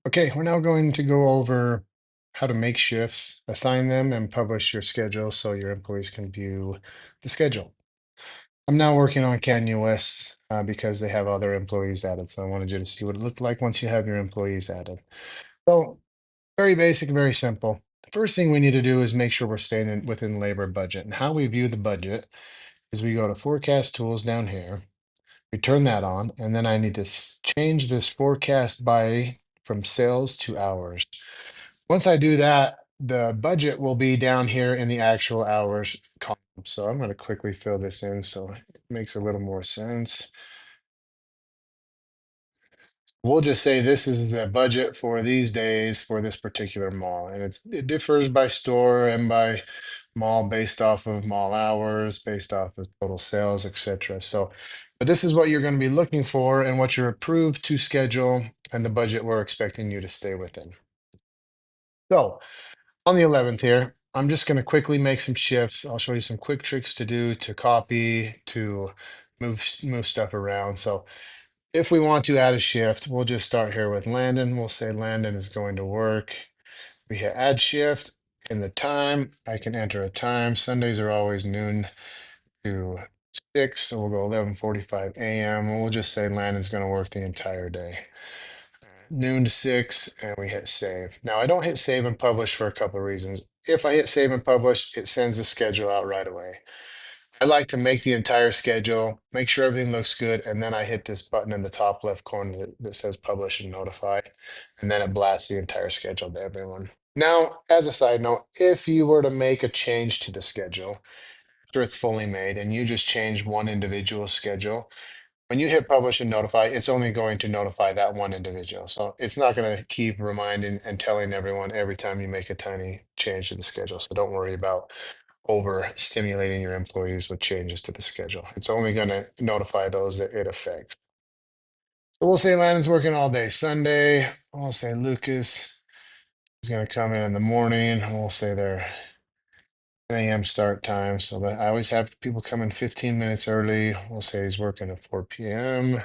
Okay, we're now going to go over how to make shifts, assign them, and publish your schedule so your employees can view the schedule. I'm now working on CanUS because they have other employees added. So I wanted you to see what it looked like once you have your employees added. So very basic, very simple. The first thing we need to do is make sure we're staying within labor budget. And how we view the budget is we go to forecast tools down here. We turn that on, and then I need to change this forecast by from sales to hours. Once I do that, the budget will be down here in the actual hours column. So I'm going to quickly fill this in so it makes a little more sense. We'll just say this is the budget for these days for this particular mall, and it differs by store and by mall based off of mall hours, based off of total sales, etc. So, but this is what you're going to be looking for and what you're approved to schedule and the budget we're expecting you to stay within. So, on the 11th here, I'm just going to quickly make some shifts. I'll show you some quick tricks to do to copy, to move stuff around. So, if we want to add a shift, we'll just start here with Landon. We'll say Landon is going to work. We hit add shift. In the time, I can enter a time. Sundays are always noon to 6, so we'll go 11:45 a.m. We'll just say Landon's going to work the entire day. Noon to 6, and we hit save. Now, I don't hit save and publish for a couple of reasons. If I hit save and publish, it sends the schedule out right away. I like to make the entire schedule, make sure everything looks good, and then I hit this button in the top left corner that says publish and notify, and then it blasts the entire schedule to everyone. Now, as a side note, if you were to make a change to the schedule after it's fully made and you just change one individual schedule, when you hit publish and notify, it's only going to notify that one individual. So it's not going to keep reminding and telling everyone every time you make a tiny change to the schedule. So don't worry about over stimulating your employees with changes to the schedule. It's only going to notify those that it affects. So we'll say Landon's working all day Sunday. We'll say Lucas is going to come in the morning. We'll say they're 10 a.m. start time. So that I always have people come in 15 minutes early. We'll say he's working at 4 p.m.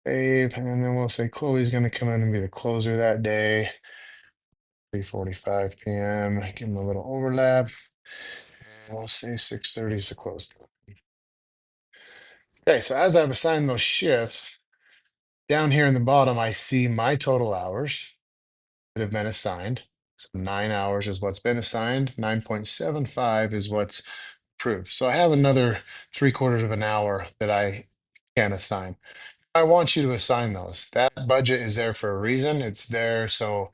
Save, and then we'll say Chloe's going to come in and be the closer that day. 3:45 p.m. Give him a little overlap. And we'll say 6:30 is the close. Okay, so as I've assigned those shifts, down here in the bottom, I see my total hours that have been assigned. So 9 hours is what's been assigned. 9.75 is what's approved. So I have another 3/4 of an hour that I can assign. I want you to assign those. That budget is there for a reason. It's there so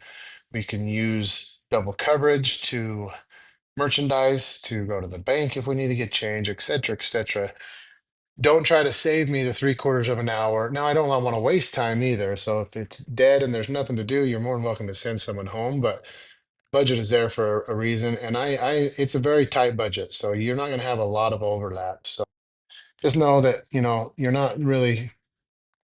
we can use double coverage to merchandise, to go to the bank if we need to get change, et cetera, et cetera. Don't try to save me the 3/4 of an hour. Now, I don't want to waste time either. So if it's dead and there's nothing to do, you're more than welcome to send someone home. But budget is there for a reason, and it's a very tight budget, so you're not going to have a lot of overlap. So just know that you're not really.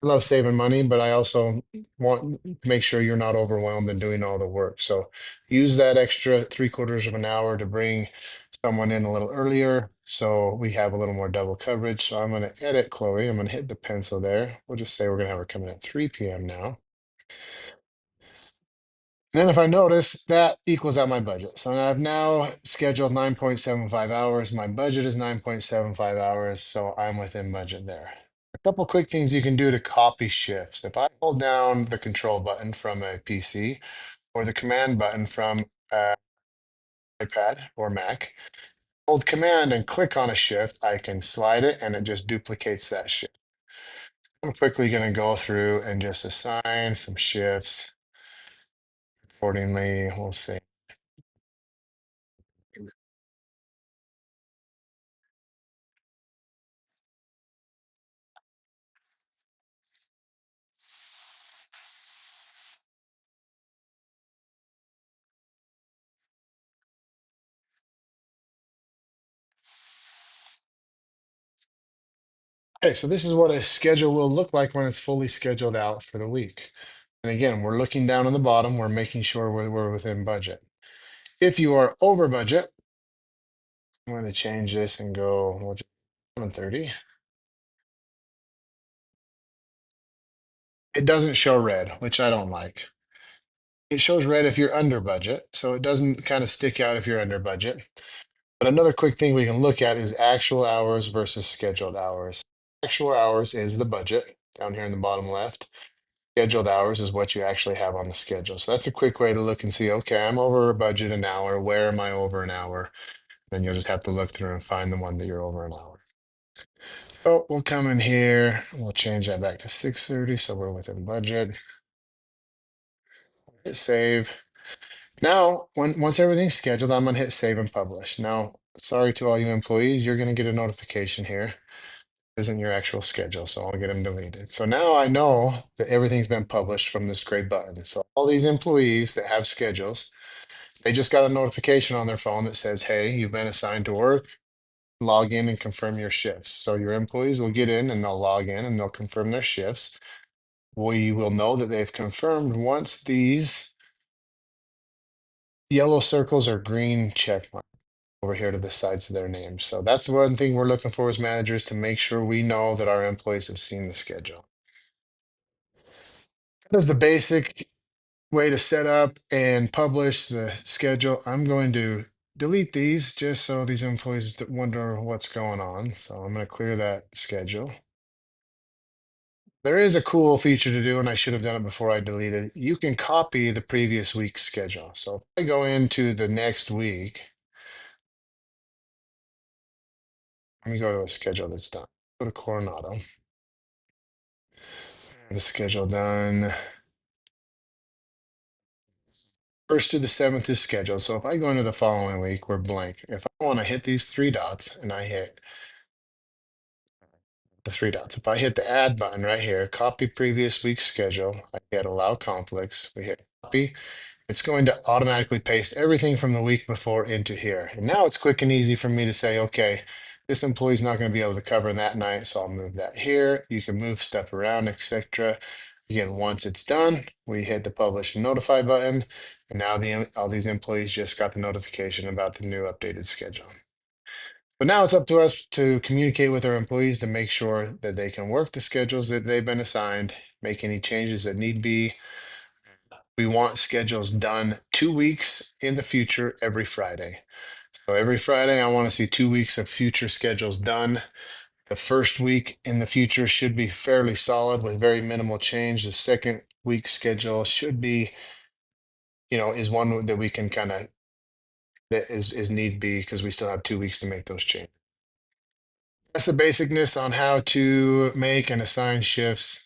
I love saving money, but I also want to make sure you're not overwhelmed and doing all the work. So use that extra 3/4 of an hour to bring someone in a little earlier so we have a little more double coverage. So I'm going to edit Chloe. I'm going to hit the pencil there. We'll just say we're going to have her come in at 3 p.m. now. Then if I notice, that equals out my budget. So I've now scheduled 9.75 hours. My budget is 9.75 hours, so I'm within budget there. A couple quick things you can do to copy shifts. If I hold down the control button from a PC or the command button from iPad or Mac, hold command and click on a shift, I can slide it and it just duplicates that shift. I'm quickly going to go through and just assign some shifts accordingly. We'll say okay, so this is what a schedule will look like when it's fully scheduled out for the week. And again, we're looking down on the bottom, we're making sure we're within budget. If you are over budget, I'm going to change this and go, we'll just 7:30. It doesn't show red, which I don't like. It shows red if you're under budget, so it doesn't kind of stick out if you're under budget. But another quick thing we can look at is actual hours versus scheduled hours. Actual hours is the budget down here in the bottom left. Scheduled hours is what you actually have on the schedule. So that's a quick way to look and see, okay, I'm over a budget an hour. Where am I over an hour? Then you'll just have to look through and find the one that you're over an hour. So we'll come in here, we'll change that back to 6:30, so we're within budget. Hit save. Now, once everything's scheduled, I'm gonna hit save and publish. Now, sorry to all you employees, you're gonna get a notification here. This isn't your actual schedule, so I'll get them deleted. So now I know that everything's been published from this gray button. So all these employees that have schedules, they just got a notification on their phone that says, hey, you've been assigned to work. Log in and confirm your shifts. So your employees will get in and they'll log in and they'll confirm their shifts. We will know that they've confirmed once these yellow circles or green check marks over here to the sides of their names. So that's one thing we're looking for as managers to make sure we know that our employees have seen the schedule. That is the basic way to set up and publish the schedule. I'm going to delete these just so these employees wonder what's going on. So I'm going to clear that schedule. There is a cool feature to do, and I should have done it before I deleted it. You can copy the previous week's schedule. So if I go into the next week, let me go to a schedule that's done. Go to Coronado. The schedule done. First to the seventh is scheduled. So if I go into the following week, we're blank. If I want to hit these three dots and I hit the three dots, if I hit the add button right here, copy previous week's schedule, I hit allow conflicts, we hit copy, it's going to automatically paste everything from the week before into here. And now it's quick and easy for me to say, okay, this employee's not going to be able to cover that night, so I'll move that here. You can move stuff around, etc. Again, once it's done, we hit the publish and notify button, and now all these employees just got the notification about the new updated schedule. But now it's up to us to communicate with our employees to make sure that they can work the schedules that they've been assigned, make any changes that need be. We want schedules done 2 weeks in the future every Friday. So every Friday, I want to see 2 weeks of future schedules done. The first week in the future should be fairly solid with very minimal change. The second week schedule should be, is one that we can kind of, that is need be because we still have 2 weeks to make those changes. That's the basicness on how to make and assign shifts